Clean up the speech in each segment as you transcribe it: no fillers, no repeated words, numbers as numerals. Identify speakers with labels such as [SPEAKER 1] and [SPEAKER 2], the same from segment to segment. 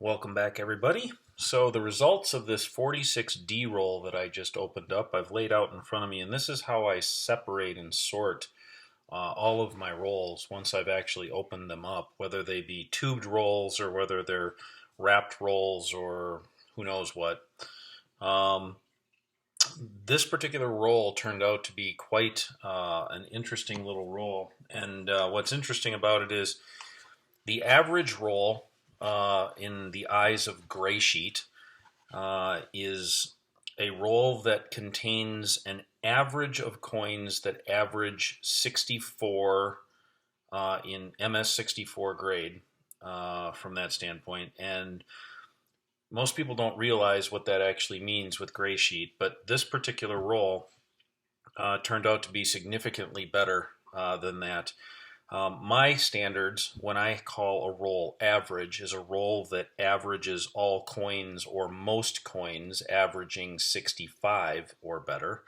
[SPEAKER 1] Welcome back, everybody. So the results of this 46D roll that I just opened up, I've laid out in front of me, and this is how I separate and sort all of my rolls once I've actually opened them up, whether they be tubed rolls or whether they're wrapped rolls or who knows what. Um, this particular roll turned out to be quite an interesting little roll, and what's interesting about it is the average roll in the eyes of Gray Sheet is a roll that contains an average of coins that average 64 in MS64 grade from that standpoint. And most people don't realize what that actually means with Gray Sheet, but this particular roll turned out to be significantly better than that. My standards, when I call a roll average, is a roll that averages all coins or most coins averaging 65 or better.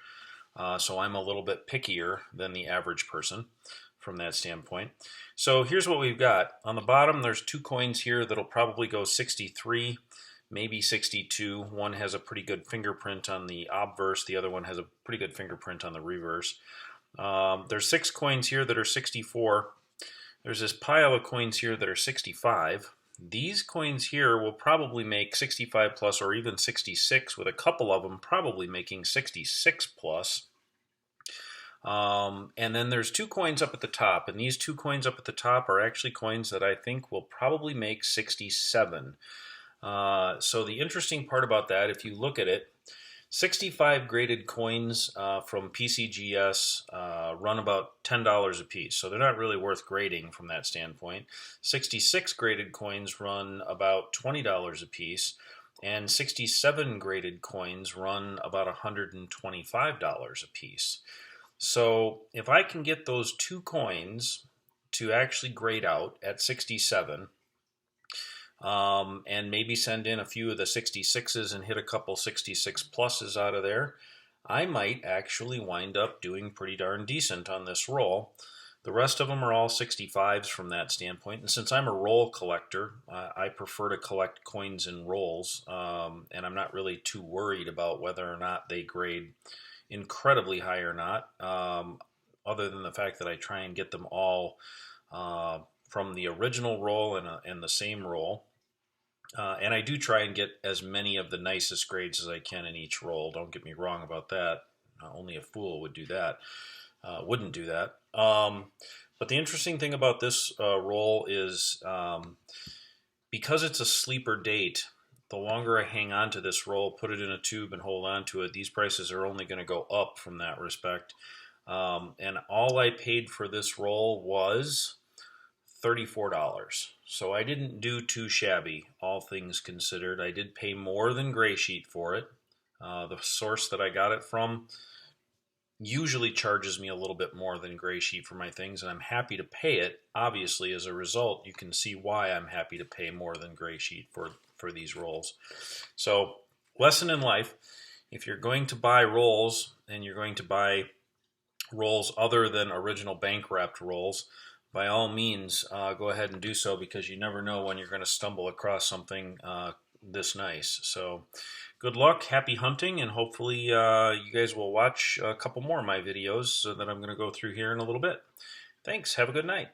[SPEAKER 1] So I'm a little bit pickier than the average person from that standpoint. So here's what we've got. On the bottom, there's two coins here that'll probably go 63, maybe 62. One has a pretty good fingerprint on the obverse. The other one has a pretty good fingerprint on the reverse. There's 6 coins here that are 64. There's this pile of coins here that are 65. These coins here will probably make 65 plus or even 66, with a couple of them probably making 66 plus. And then there's 2 coins up at the top, and these 2 coins up at the top are actually coins that I think will probably make 67. So the interesting part about that, if you look at it, 65 graded coins from PCGS run about $10 a piece, so they're not really worth grading from that standpoint. 66 graded coins run about $20 a piece, and 67 graded coins run about $125 a piece. So if I can get those 2 coins to actually grade out at 67, and maybe send in a few of the 66s and hit a couple 66 pluses out of there, I might actually wind up doing pretty darn decent on this roll. The rest of them are all 65s from that standpoint, and since I'm a roll collector, I prefer to collect coins in rolls, and I'm not really too worried about whether or not they grade incredibly high or not, other than the fact that I try and get them all from the original roll and the same roll. And I do try and get as many of the nicest grades as I can in each roll. Don't get me wrong about that. Only a fool would do that. Wouldn't do that. But the interesting thing about this roll is because it's a sleeper date, the longer I hang on to this roll, put it in a tube and hold on to it, these prices are only going to go up from that respect. And all I paid for this roll was $34. So I didn't do too shabby, all things considered. I did pay more than Gray Sheet for it. The source that I got it from usually charges me a little bit more than Gray Sheet for my things, and I'm happy to pay it. Obviously, as a result, you can see why I'm happy to pay more than Gray Sheet for these rolls. So, lesson in life, if you're going to buy rolls, and you're going to buy rolls other than original bank wrapped rolls, by all means, go ahead and do so, because you never know when you're going to stumble across something this nice. So good luck, happy hunting, and hopefully you guys will watch a couple more of my videos that I'm going to go through here in a little bit. Thanks, have a good night.